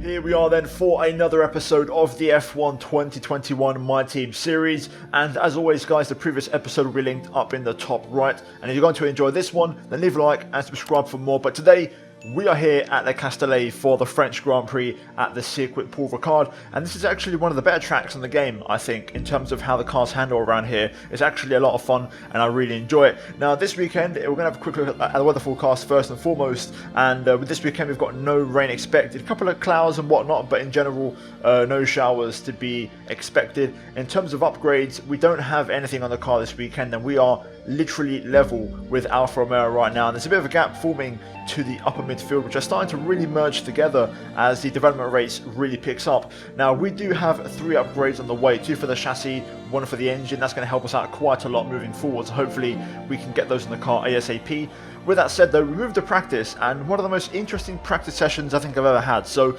Here we are then for another episode of the F1 2021 My Team series, and as always guys, the previous episode will be linked up in the top right, and if you're going to enjoy this one then leave a like and subscribe for more. But today we are here at the Castellet for the French Grand Prix at the Circuit Paul Ricard, and this is actually one of the better tracks in the game, I think, in terms of how the cars handle around here. It's actually a lot of fun and I really enjoy it. Now this weekend we're going to have a quick look at the weather forecast first and foremost, and with this weekend we've got no rain expected, a couple of clouds and whatnot, but in general no showers to be expected. In terms of upgrades, we don't have anything on the car this weekend, and we are literally level with Alfa Romeo right now, and there's a bit of a gap forming to the upper midfield, which are starting to really merge together as the development race really picks up. Now we do have 3 upgrades on the way, 2 for the chassis, 1 for the engine. That's going to help us out quite a lot moving forward, so hopefully we can get those in the car ASAP. With that said though, we moved to practice, and one of the most interesting practice sessions I think I've ever had. So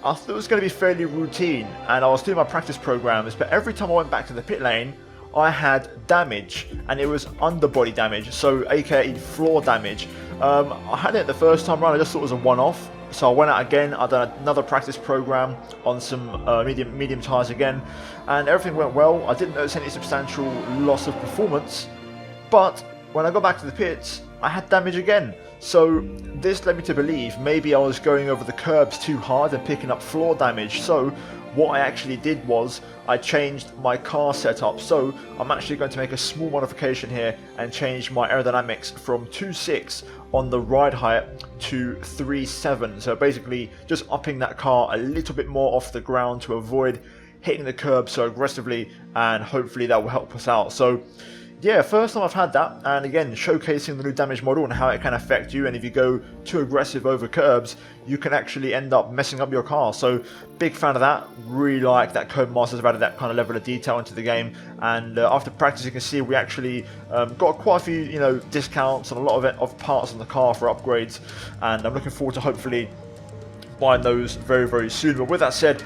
I thought it was going to be fairly routine, and I was doing my practice programs, but every time I went back to the pit lane I had damage, and it was underbody damage, so aka floor damage. I had it the first time around, I just thought it was a one-off, so I went out again, I've done another practice program on some medium tyres again, and everything went well. I didn't notice any substantial loss of performance, but when I got back to the pits I had damage again. So this led me to believe maybe I was going over the curbs too hard and picking up floor damage. So what I actually did was I changed my car setup. So I'm actually going to make a small modification here and change my aerodynamics from 2.6 on the ride height to 3.7. So basically just upping that car a little bit more off the ground to avoid hitting the curb so aggressively, and hopefully that will help us out. So yeah, first time I've had that, and again showcasing the new damage model and how it can affect you, and if you go too aggressive over curbs you can actually end up messing up your car. So big fan of that, really like that Codemasters have added that kind of level of detail into the game, and after practice you can see we actually got quite a few discounts on a lot of parts on the car for upgrades, and I'm looking forward to hopefully buying those very very soon. But with that said,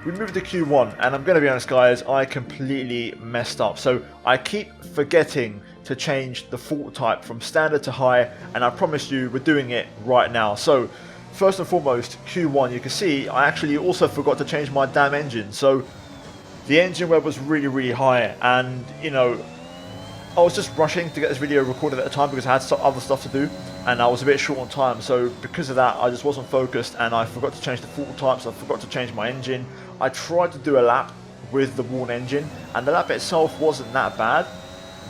we moved to Q1, and I'm going to be honest guys, I completely messed up. So I keep forgetting to change the fault type from standard to high, and I promise you we're doing it right now. So first and foremost, Q1, you can see I actually also forgot to change my damn engine. So the engine web was really high, and I was just rushing to get this video recorded at the time because I had other stuff to do, and I was a bit short on time. So because of that I just wasn't focused, and I forgot to change the fault types, I forgot to change my engine. I tried to do a lap with the worn engine, and the lap itself wasn't that bad,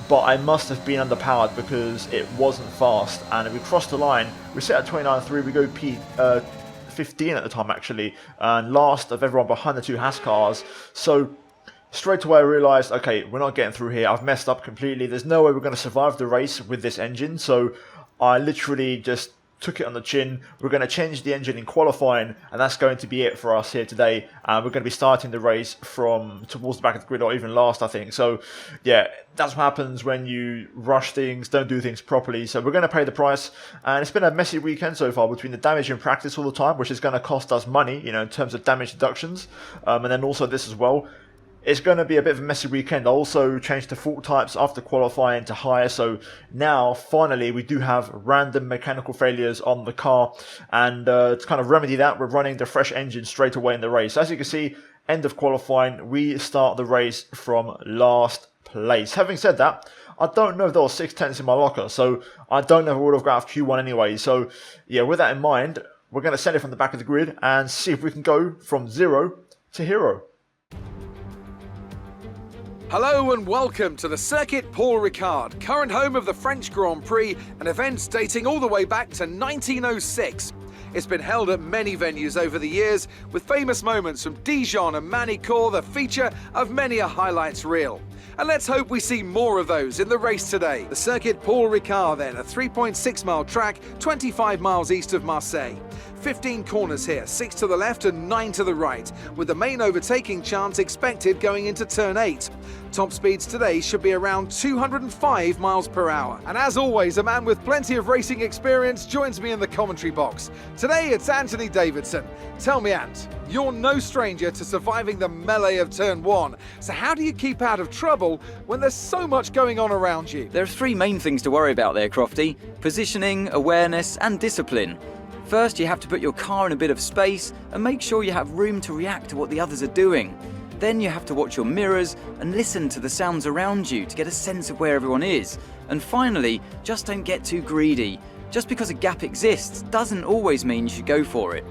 but I must have been underpowered because it wasn't fast. And we crossed the line, we set at 29.3, we go P15 at the time actually, and last of everyone behind the 2 Haas cars. So straight away I realised, okay, we're not getting through here, I've messed up completely, there's no way we're going to survive the race with this engine. So I literally just took it on the chin. We're going to change the engine in qualifying, and that's going to be it for us here today. We're going to be starting the race from towards the back of the grid, or even last I think. So yeah, that's what happens when you rush things, don't do things properly. So we're going to pay the price, and it's been a messy weekend so far between the damage in practice all the time, which is going to cost us money, in terms of damage deductions, and then also this as well. It's going to be a bit of a messy weekend. I also changed the fault types after qualifying to higher, so now finally we do have random mechanical failures on the car, and to kind of remedy that we're running the fresh engine straight away in the race. As you can see, end of qualifying, we start the race from last place. Having said that, I don't know if there was 6 tenths in my locker, so I don't know if I would have got out of Q1 anyway. So yeah, with that in mind, we're going to send it from the back of the grid and see if we can go from 0 to hero. Hello and welcome to the Circuit Paul Ricard, current home of the French Grand Prix, an event dating all the way back to 1906. It's been held at many venues over the years, with famous moments from Dijon and Manicourt the feature of many a highlights reel. And let's hope we see more of those in the race today. The Circuit Paul Ricard then, a 3.6 mile track, 25 miles east of Marseille. 15 corners here, 6 to the left and 9 to the right, with the main overtaking chance expected going into turn 8. Top speeds today should be around 205 miles per hour. And as always, a man with plenty of racing experience joins me in the commentary box. Today it's Anthony Davidson. Tell me, Ant, you're no stranger to surviving the melee of turn 1. So how do you keep out of trouble when there's so much going on around you? There are 3 main things to worry about there, Crofty: positioning, awareness and discipline. First, you have to put your car in a bit of space and make sure you have room to react to what the others are doing. Then you have to watch your mirrors and listen to the sounds around you to get a sense of where everyone is. And finally, just don't get too greedy. Just because a gap exists doesn't always mean you should go for it.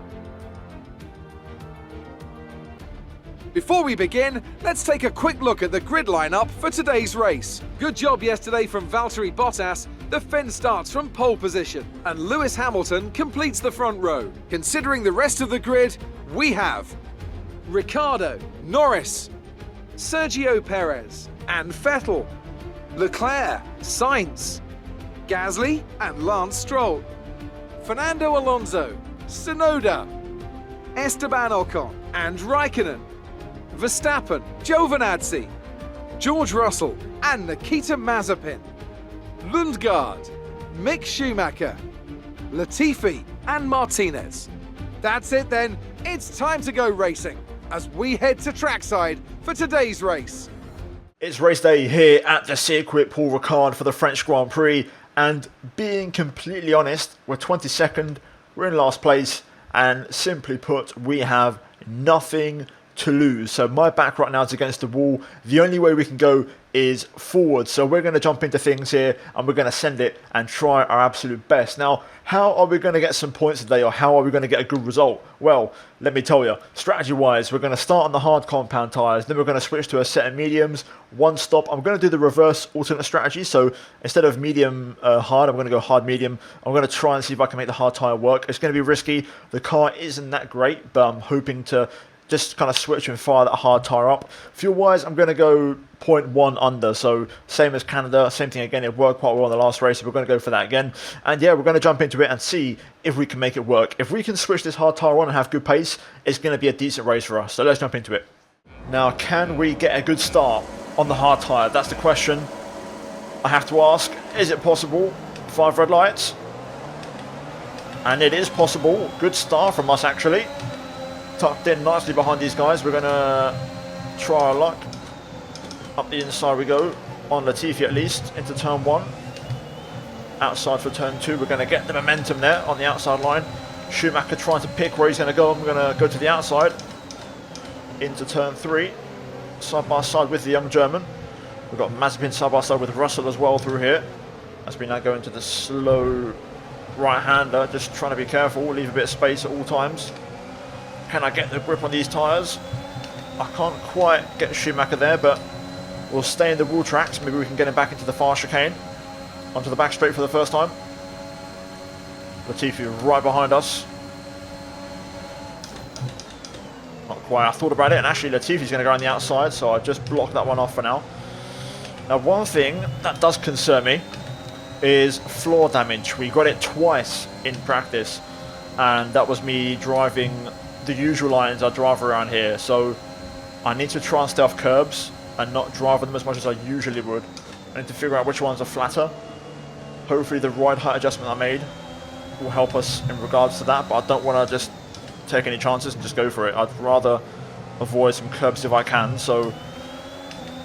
Before we begin, let's take a quick look at the grid lineup for today's race. Good job yesterday from Valtteri Bottas. The Finn starts from pole position, and Lewis Hamilton completes the front row. Considering the rest of the grid, we have Ricciardo, Norris, Sergio Perez, and Vettel, Leclerc, Sainz, Gasly, and Lance Stroll, Fernando Alonso, Tsunoda, Esteban Ocon, and Raikkonen, Verstappen, Giovinazzi, George Russell, and Nikita Mazepin, Lundgaard, Mick Schumacher, Latifi, and Martinez. That's it then, it's time to go racing as we head to trackside for today's race. It's race day here at the Circuit Paul Ricard for the French Grand Prix, and being completely honest, we're 22nd, we're in last place, and simply put, we have nothing to lose. So my back right now is against the wall. The only way we can go is forward. So we're going to jump into things here and we're going to send it and try our absolute best. Now, how are we going to get some points today, or how are we going to get a good result? Well, let me tell you, strategy wise, we're going to start on the hard compound tyres, then we're going to switch to a set of mediums, one stop. I'm going to do the reverse alternate strategy. So instead of medium hard, I'm going to go hard medium. I'm going to try and see if I can make the hard tyre work. It's going to be risky. The car isn't that great, but I'm hoping to just kind of switch and fire that hard tyre up. Fuel wise, I'm going to go 0.1 under, so same as Canada, same thing again. It worked quite well in the last race, so we're going to go for that again. And yeah, we're going to jump into it and see if we can make it work. If we can switch this hard tyre on and have good pace, it's going to be a decent race for us. So let's jump into it. Now, can we get a good start on the hard tyre? That's the question I have to ask. Is it possible? 5 red lights. And it is possible. Good start from us, actually. Tucked in nicely behind these guys. We're going to try our luck. Up the inside we go, on Latifi at least, into turn 1. Outside for turn 2, we're going to get the momentum there on the outside line. Schumacher trying to pick where he's going to go. I'm going to go to the outside. Into turn 3, side by side with the young German. We've got Mazepin side by side with Russell as well through here. As we now go into the slow right-hander, just trying to be careful, leave a bit of space at all times. Can I get the grip on these tyres? I can't quite get Schumacher there, but we'll stay in the wall tracks. Maybe we can get him back into the far chicane. Onto the back straight for the first time. Latifi right behind us. Not quite. I thought about it, and actually Latifi's going to go on the outside, so I just blocked that one off for now. Now, one thing that does concern me is floor damage. We got it twice in practice, and that was me driving the usual lines I drive around here, so I need to try and stay off curbs and not drive them as much as I usually would. I need to figure out which ones are flatter. Hopefully the ride height adjustment I made will help us in regards to that, but I don't want to just take any chances and just go for it. I'd rather avoid some curbs if I can, so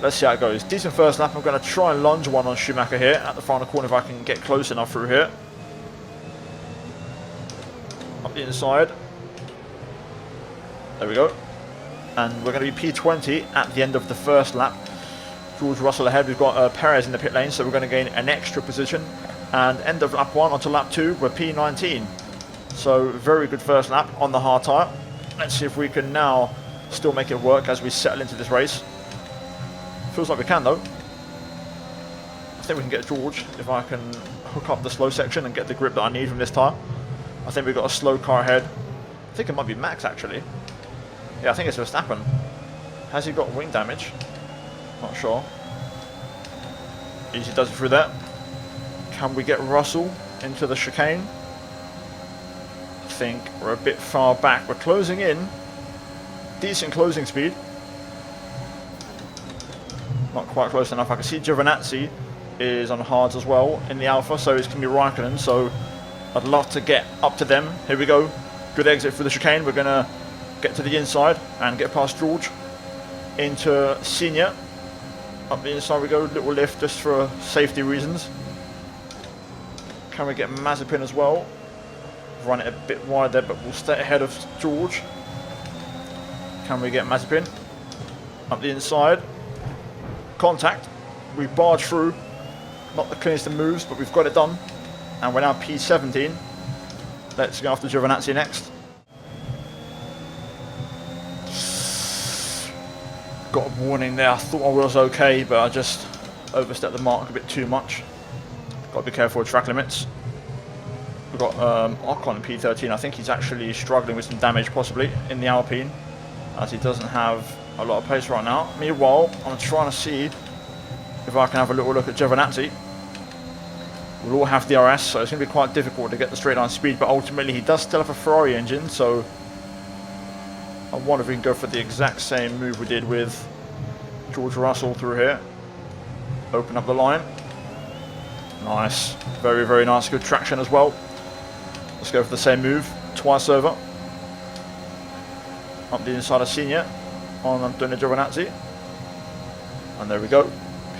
let's see how it goes. Decent first lap. I'm going to try and lunge one on Schumacher here at the final corner if I can get close enough through here. Up the inside. There we go. And we're going to be P20 at the end of the first lap. George Russell ahead. We've got Perez in the pit lane, so we're going to gain an extra position. And end of lap 1 onto lap 2, we're P19. So very good first lap on the hard tyre. Let's see if we can now still make it work as we settle into this race. Feels like we can though. I think we can get George if I can hook up the slow section and get the grip that I need from this tyre. I think we've got a slow car ahead. I think it might be Max actually. Yeah, I think it's Verstappen. Has he got wing damage? Not sure. Easy does it through that. Can we get Russell into the chicane? I think we're a bit far back. We're closing in. Decent closing speed. Not quite close enough. I can see Giovinazzi is on hards as well in the Alpha, so it's going to be Raikkonen. So I'd love to get up to them. Here we go. Good exit through the chicane. We're going to get to the inside and get past George into Senior. Up the inside we go, little lift just for safety reasons. Can we get Mazepin as well? run it a bit wide there, but we'll stay ahead of George. Can we get Mazepin up the inside? Contact. We barge through. Not the cleanest of moves, but we've got it done. And we're now P17. Let's go after Giovinazzi next. Got a warning there. I thought I was okay, but I just overstepped the mark a bit too much. Got to be careful with track limits. We've got Ocon P13. I think he's actually struggling with some damage possibly in the Alpine, as he doesn't have a lot of pace right now. Meanwhile, I'm trying to see if I can have a little look at Giovinazzi. We'll all have DRS, so it's going to be quite difficult to get the straight line speed, but ultimately he does still have a Ferrari engine, so I wonder if we can go for the exact same move we did with George Russell through here. Open up the line. Nice. Very, very nice. Good traction as well. Let's go for the same move. Twice over. Up the inside of Senior on Antonio Giovinazzi. And there we go.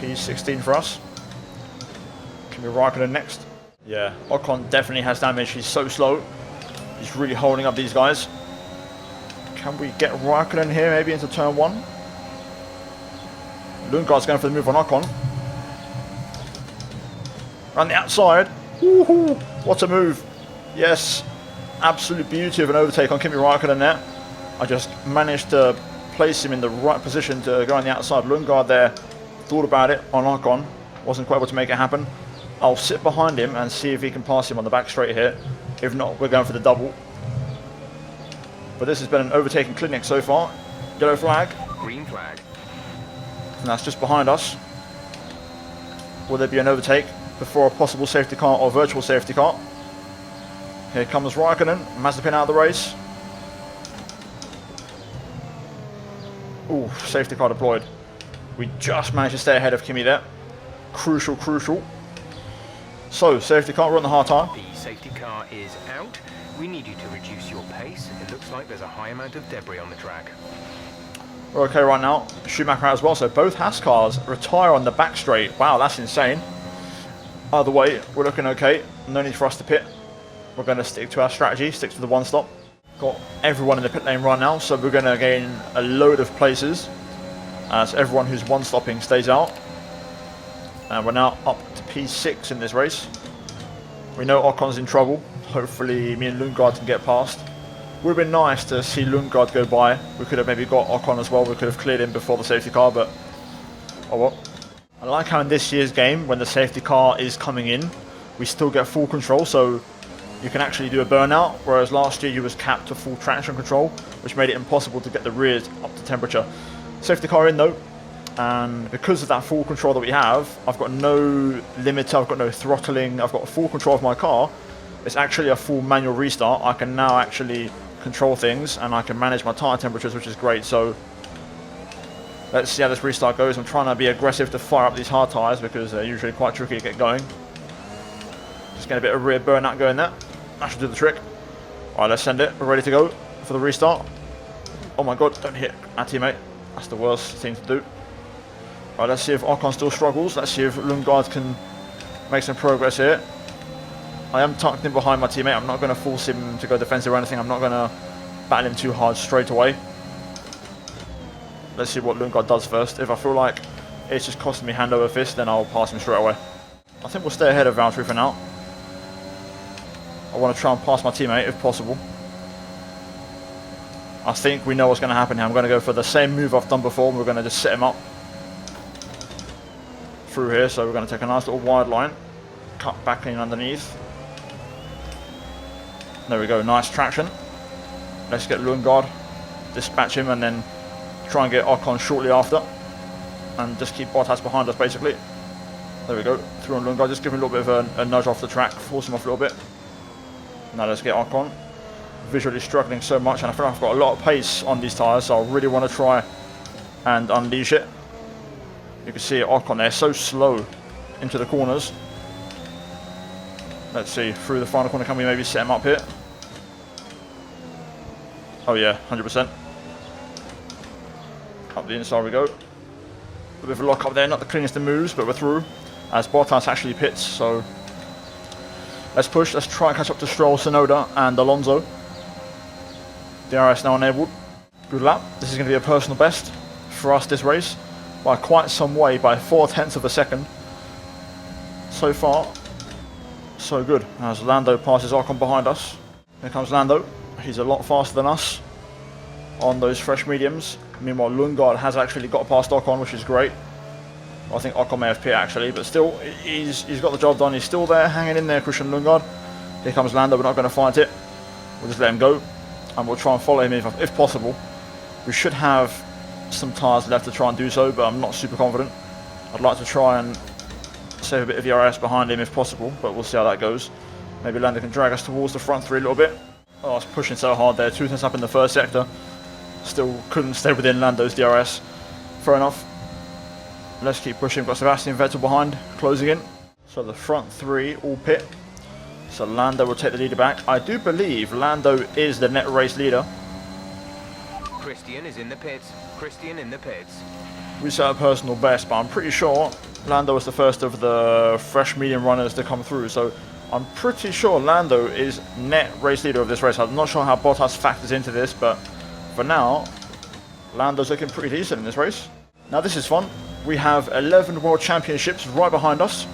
P16 for us. Can be Raikkonen next. Yeah, Ocon definitely has damage. He's so slow. He's really holding up these guys. Can we get Raikkonen here maybe into turn 1? Lundgaard's going for the move on Ocon. Around the outside. Woohoo! What a move. Yes. Absolute beauty of an overtake on Kimi Raikkonen there. I just managed to place him in the right position to go on the outside. Lundgaard there thought about it on Ocon. Wasn't quite able to make it happen. I'll sit behind him and see if he can pass him on the back straight here. If not, we're going for the double. But this has been an overtaking clinic so far. Yellow flag. Green flag. And that's just behind us. Will there be an overtake before a possible safety car or virtual safety car? Here comes Raikkonen. Mazepin out of the race. Ooh, safety car deployed. We just managed to stay ahead of Kimi there. Crucial, crucial. So, safety car, we're on the hard tire. The safety car is out. We need you to reduce your pace. It looks like there's a high amount of debris on the track. We're okay right now. Schumacher out as well, so both Haas cars retire on the back straight. Wow, that's insane. Either way, we're looking okay. No need for us to pit. We're going to stick to our strategy, stick to the one stop. Got everyone in the pit lane right now, so we're going to gain a load of places as everyone who's one stopping stays out. And we're now up to P6 in this race. We know Ocon's in trouble. Hopefully me and Lundgaard can get past. Would have been nice to see Lundgaard go by. We could have maybe got Ocon as well. We could have cleared him before the safety car, but oh well. I like how in this year's game, when the safety car is coming in, we still get full control, so you can actually do a burnout, whereas last year you was capped to full traction control, which made it impossible to get the rears up to temperature. Safety car in though, and because of that full control that we have, I've got no limiter, I've got no throttling, I've got full control of my car. It's actually a full manual restart. I can now actually control things and I can manage my tyre temperatures, which is great. So let's see how this restart goes. I'm trying to be aggressive to fire up these hard tyres because they're usually quite tricky to get going. Just get a bit of rear burnout going there. That should do the trick. Alright, let's send it. We're ready to go for the restart. Oh my god, don't hit our teammate. That's the worst thing to do. Alright, let's see if Ocon still struggles. Let's see if Lundgaard can make some progress here. I am tucked in behind my teammate. I'm not going to force him to go defensive or anything. I'm not going to battle him too hard straight away. Let's see what Lundgaard does first. If I feel like it's just costing me hand over fist, then I'll pass him straight away. I think we'll stay ahead of Valtteri for now. I want to try and pass my teammate if possible. I think we know what's going to happen here. I'm going to go for the same move I've done before. We're going to just set him up through here. So we're going to take a nice little wide line. Cut back in underneath. There we go, nice traction. Let's get Lundgaard, dispatch him, and then try and get Ocon shortly after. And just keep Bottas behind us, basically. There we go, through on Lundgaard, just give him a little bit of a nudge off the track, force him off a little bit. Now let's get Ocon. Visually struggling so much, and I feel like I've got a lot of pace on these tyres, so I really want to try and unleash it. You can see Ocon there, so slow into the corners. Let's see, through the final corner, can we maybe set him up here? Oh yeah, 100%. Up the inside we go. A bit of a lock up there, not the cleanest of moves, but we're through. As Bottas actually pits, so Let's push. Let's try and catch up to Stroll, Tsunoda, and Alonso. DRS now enabled. Good lap. This is going to be a personal best for us this race by quite some way, by 0.4 of a second. So far, so good. As Lando passes Ocon behind us. Here comes Lando. He's a lot faster than us on those fresh mediums. Meanwhile, Lundgaard has actually got past Ocon, which is great. I think Ocon may have pit actually, but still, he's got the job done. He's still there, hanging in there, Christian Lundgaard. Here comes Lando. We're not going to fight it. We'll just let him go, and we'll try and follow him if possible. We should have some tyres left to try and do so, but I'm not super confident. I'd like to try and save a bit of DRS behind him if possible, but we'll see how that goes. Maybe Lando can drag us towards the front three a little bit. Oh, I was pushing so hard there. 2 tenths up in the first sector. Still couldn't stay within Lando's DRS. Fair enough. Let's keep pushing. We've got Sebastian Vettel behind, closing in. So the front three all pit. So Lando will take the leader back. I do believe Lando is the net race leader. Christian is in the pits. Christian in the pits. We set a personal best, but I'm pretty sure Lando was the first of the fresh medium runners to come through. So I'm pretty sure Lando is net race leader of this race. I'm not sure how Bottas factors into this, but for now, Lando's looking pretty decent in this race. Now this is fun. We have 11 World Championships right behind us.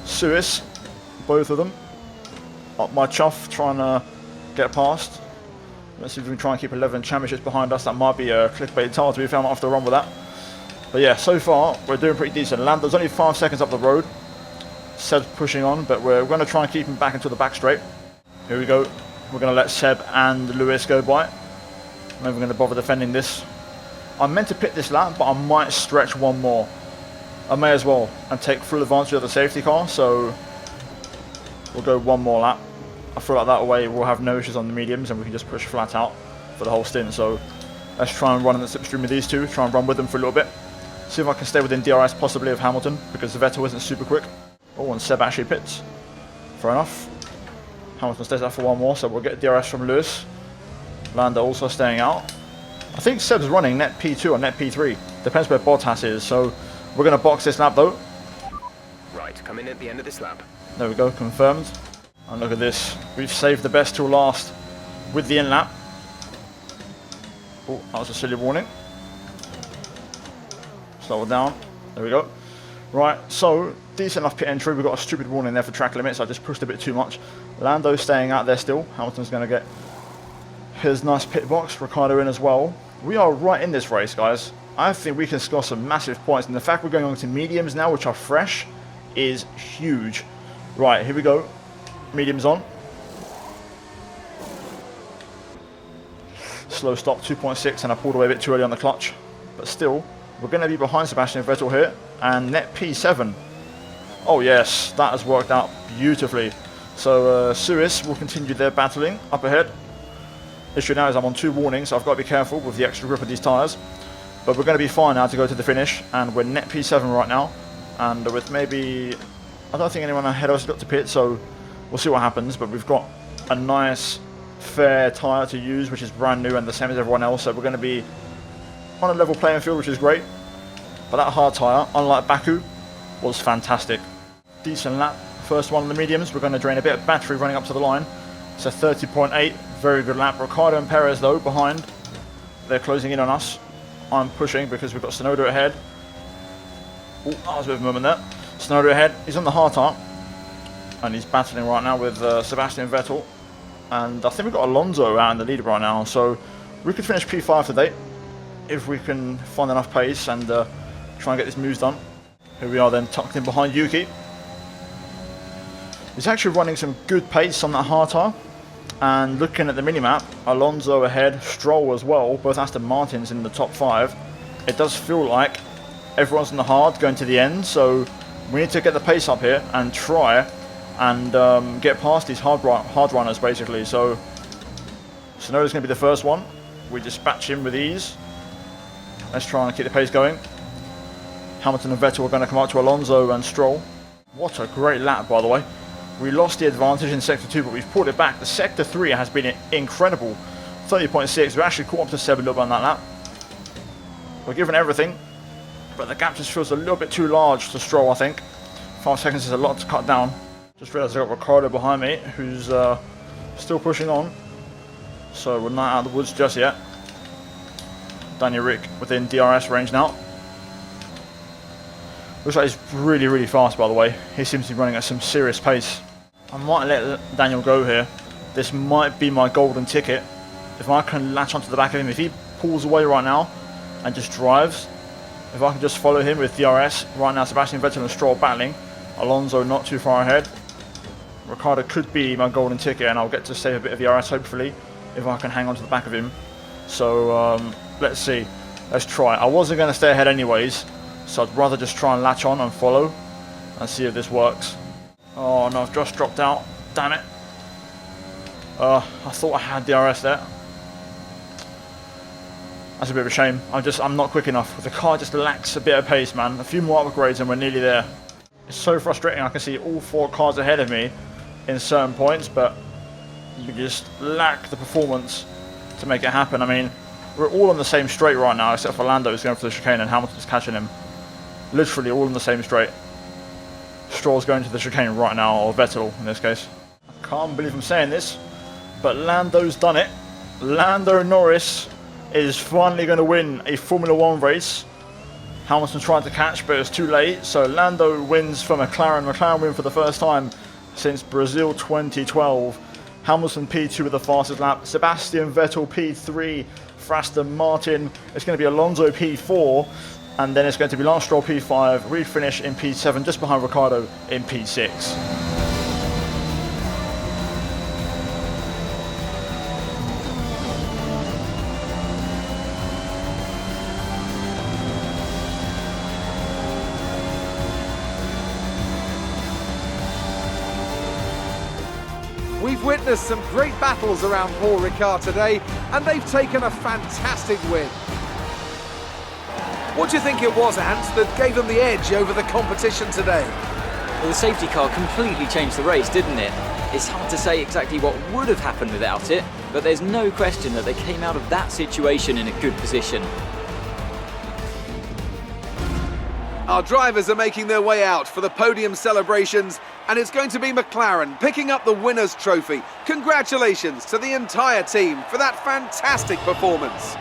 Suis, both of them. Up my chuff, trying to get past. Let's see if we can try and keep 11 championships behind us. That might be a clickbait title to be fair. I might have to run with that. But yeah, so far, we're doing pretty decent. Lando's only 5 seconds up the road. Seb's pushing on, but we're going to try and keep him back into the back straight. Here we go. We're going to let Seb and Lewis go by. I'm never going to bother defending this. I'm meant to pit this lap, but I might stretch one more. I may as well and take full advantage of the safety car, so we'll go one more lap. I feel like that way we'll have no issues on the mediums and we can just push flat out for the whole stint. So let's try and run in the slipstream with these two, try and run with them for a little bit. See if I can stay within DRS possibly of Hamilton, because Vettel isn't super quick. Oh, and Seb actually pits. Fair enough. Hamilton stays out for one more, so we'll get DRS from Lewis. Lando also staying out. I think Seb's running net P2 or net P3. Depends where Bottas is, so we're going to box this lap though. Right, come in at the end of this lap. There we go, confirmed. And look at this. We've saved the best till last with the in-lap. Oh, that was a silly warning. Slow it down. There we go. Right, so decent enough pit entry. We've got a stupid warning there for track limits. I just pushed a bit too much. Lando's staying out there still. Hamilton's going to get his nice pit box. Ricciardo in as well. We are right in this race, guys. I think we can score some massive points. And the fact we're going on to mediums now, which are fresh, is huge. Right, here we go. Mediums on. Slow stop, 2.6, and I pulled away a bit too early on the clutch. But still, we're going to be behind Sebastian Vettel here. And net P7. Oh yes, that has worked out beautifully. So Suis will continue their battling up ahead. Issue now is I'm on 2 warnings, so I've got to be careful with the extra grip of these tyres. But we're going to be fine now to go to the finish. And we're net P7 right now. And with maybe... I don't think anyone ahead of us got to pit, so we'll see what happens. But we've got a nice, fair tyre to use, which is brand new and the same as everyone else. So we're going to be on a level playing field, which is great. But that hard tyre, unlike Baku, was fantastic. Decent lap. First one on the mediums. We're going to drain a bit of battery running up to the line. It's a 30.8. Very good lap. Ricciardo and Perez, though, behind. They're closing in on us. I'm pushing because we've got Tsunoda ahead. Oh, that was a bit of a moment there. Tsunoda ahead. He's on the hard tyre. And he's battling right now with Sebastian Vettel. And I think we've got Alonso out in the lead right now. So we could finish P5 today if we can find enough pace and try and get these moves done. Here we are then, tucked in behind Yuki. He's actually running some good pace on that hard tyre. And looking at the minimap, Alonso ahead, Stroll as well, both Aston Martins in the top 5. It does feel like everyone's on the hard going to the end, so we need to get the pace up here and try and get past these hard runners basically. So Tsunoda's going to be the first one. We dispatch him with ease. Let's try and keep the pace going. Hamilton and Vettel are going to come up to Alonso and Stroll. What a great lap, by the way. We lost the advantage in Sector 2, but we've pulled it back. The Sector 3 has been incredible. 30.6. We actually caught up to 7 a little bit on that lap. We're giving everything, but the gap just feels a little bit too large to Stroll, I think. 5 seconds is a lot to cut down. Just realised I got Ricardo behind me, who's still pushing on. So we're not out of the woods just yet. Daniel Rick within DRS range now. Looks like he's really, really fast, by the way. He seems to be running at some serious pace. I might let Daniel go here. This might be my golden ticket. If I can latch onto the back of him, if he pulls away right now and just drives, if I can just follow him with DRS, right now Sebastian Vettel and Stroll battling. Alonso not too far ahead. Ricciardo could be my golden ticket, and I'll get to save a bit of DRS hopefully if I can hang on to the back of him. So let's see. Let's try. I wasn't going to stay ahead anyways, so I'd rather just try and latch on and follow and see if this works. Oh no, I've just dropped out. Damn it. I thought I had DRS there. That's a bit of a shame. I'm not quick enough. The car just lacks a bit of pace, man. A few more upgrades and we're nearly there. It's so frustrating. I can see all 4 cars ahead of me in certain points, but you just lack the performance to make it happen. I mean, we're all on the same straight right now, except for Lando who's going for the chicane and Hamilton's catching him. Literally all on the same straight. Stroll's going to the chicane right now, or Vettel in this case. I can't believe I'm saying this, but Lando's done it. Lando Norris is finally going to win a Formula 1 race. Hamilton tried to catch, but it was too late. So Lando wins for McLaren. McLaren win for the first time since Brazil 2012. Hamilton P2 with the fastest lap. Sebastian Vettel P3 for Aston Martin. It's going to be Alonso P4. And then it's going to be Lance Stroll P5. Refinish in P7 just behind Ricciardo in P6. We've witnessed some great battles around Paul Ricard today, and they've taken a fantastic win. What do you think it was, Ant, that gave them the edge over the competition today? Well, the safety car completely changed the race, didn't it? It's hard to say exactly what would have happened without it, but there's no question that they came out of that situation in a good position. Our drivers are making their way out for the podium celebrations, and it's going to be McLaren picking up the winner's trophy. Congratulations to the entire team for that fantastic performance.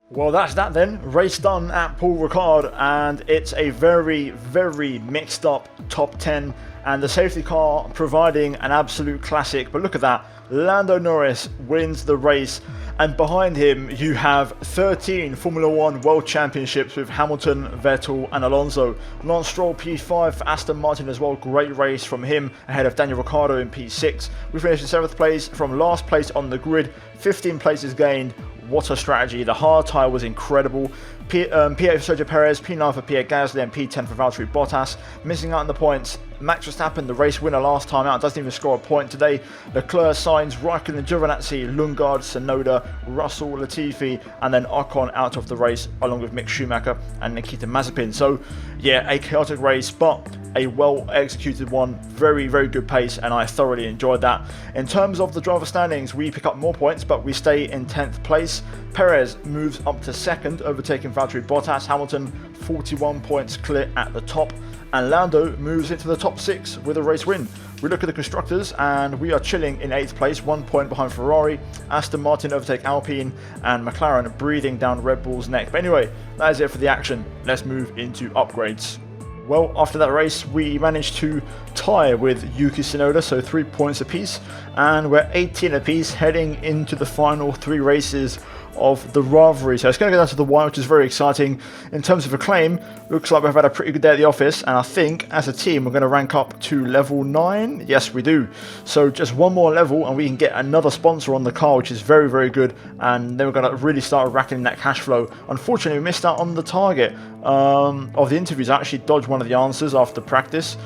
Well, that's that then. Race done at Paul Ricard, and it's a very, very mixed up top 10, and the safety car providing an absolute classic. But look at that, Lando Norris wins the race, and behind him you have 13 Formula 1 World Championships with Hamilton, Vettel and Alonso. Lance Stroll P5 for Aston Martin as well, great race from him ahead of Daniel Ricciardo in P6. We finished in 7th place from last place on the grid, 15 places gained. What a strategy. The hard tyre was incredible. P8 for Sergio Perez, P9 for Pierre Gasly and P10 for Valtteri Bottas. Missing out on the points, Max Verstappen, the race winner last time out, doesn't even score a point today. Leclerc, Sainz, Raikkonen, Giovinazzi, Lundgaard, Tsunoda, Russell, Latifi and then Ocon out of the race along with Mick Schumacher and Nikita Mazepin. So yeah, a chaotic race, but a well executed one. Very, very good pace, and I thoroughly enjoyed that. In terms of the driver standings, we pick up more points, but we stay in 10th place. Perez moves up to 2nd, overtaking Valtteri Bottas. Hamilton 41 points clear at the top, and Lando moves into the top 6 with a race win. We look at the constructors, and we are chilling in 8th place, 1 point behind Ferrari. Aston Martin overtake Alpine, and McLaren breathing down Red Bull's neck. But anyway, that is it for the action. Let's move into upgrades. Well, after that race, we managed to tie with Yuki Tsunoda, so 3 points apiece, and we're 18 apiece heading into the final 3 races of the rivalry. So it's going to go down to the wire, which is very exciting. In terms of acclaim, looks like we've had a pretty good day at the office, and I think as a team we're going to rank up to level 9. Yes, we do. So just one more level and we can get another sponsor on the car, which is very, very good, and then we're going to really start racking that cash flow. Unfortunately, we missed out on the target of the interviews. I actually dodged one of the answers after practice,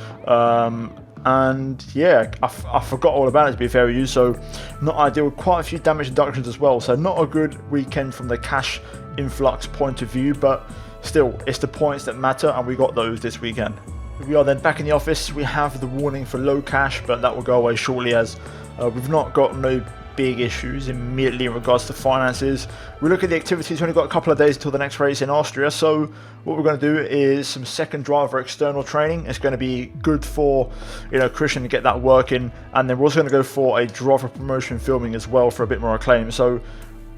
and yeah, I forgot all about it, to be fair with you. So not ideal. Quite a few damage inductions as well, so not a good weekend from the cash influx point of view, but still it's the points that matter, and we got those this weekend. we are then back in the office. We have the warning for low cash, but that will go away shortly as we've not got no big issues immediately in regards to finances. We look at the activities. We've only got a couple of days until the next race in Austria, so what we're going to do is some second driver external training. It's going to be good for, you know, Christian to get that working, and then we're also going to go for a driver promotion filming as well for a bit more acclaim. So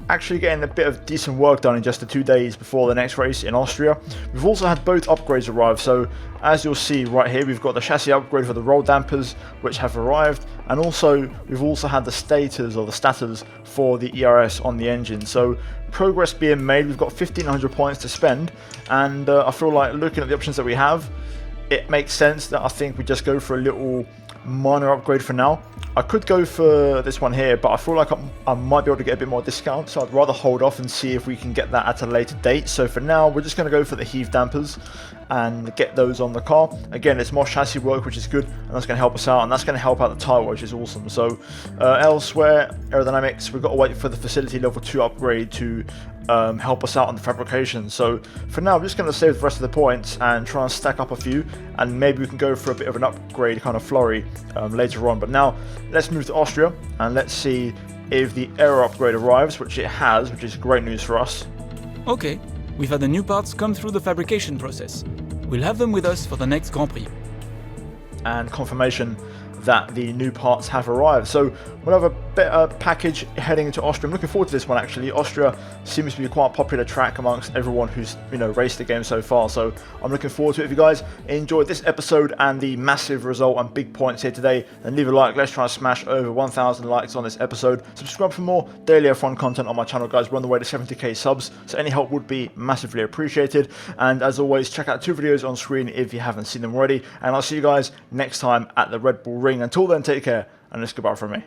actually getting a bit of decent work done in just the 2 days before the next race in Austria. We've also had both upgrades arrive, so as you'll see right here, we've got the chassis upgrade for the roll dampers, which have arrived, and also we've also had the stators for the ERS on the engine. So progress being made. We've got 1,500 points to spend, and I feel like looking at the options that we have, it makes sense that I think we just go for a little minor upgrade for now. I could go for this one here, but I feel like I might be able to get a bit more discount, so I'd rather hold off and see if we can get that at a later date. So for now, we're just going to go for the heave dampers and get those on the car. Again, it's more chassis work, which is good, and that's going to help us out, and that's going to help out the tyre, which is awesome. So elsewhere, aerodynamics, we've got to wait for the facility level 2 upgrade to help us out on the fabrication. So for now, I'm just going to save the rest of the points and try and stack up a few, and maybe we can go for a bit of an upgrade kind of flurry later on. But now let's move to Austria and let's see if the aero upgrade arrives, which it has, which is great news for us. Okay, we've had the new parts come through the fabrication process. We'll have them with us for the next Grand Prix. And confirmation that the new parts have arrived. So we'll have a better package heading into Austria. I'm looking forward to this one actually. Austria seems to be quite a popular track amongst everyone who's, you know, raced the game so far. So I'm looking forward to it. If you guys enjoyed this episode and the massive result and big points here today, then leave a like. Let's try and smash over 1,000 likes on this episode. Subscribe for more daily F1 content on my channel, guys. We're on the way to 70k subs, so any help would be massively appreciated. And as always, check out 2 videos on screen if you haven't seen them already. And I'll see you guys next time at the Red Bull Ring. Until then, take care, and it's goodbye from me.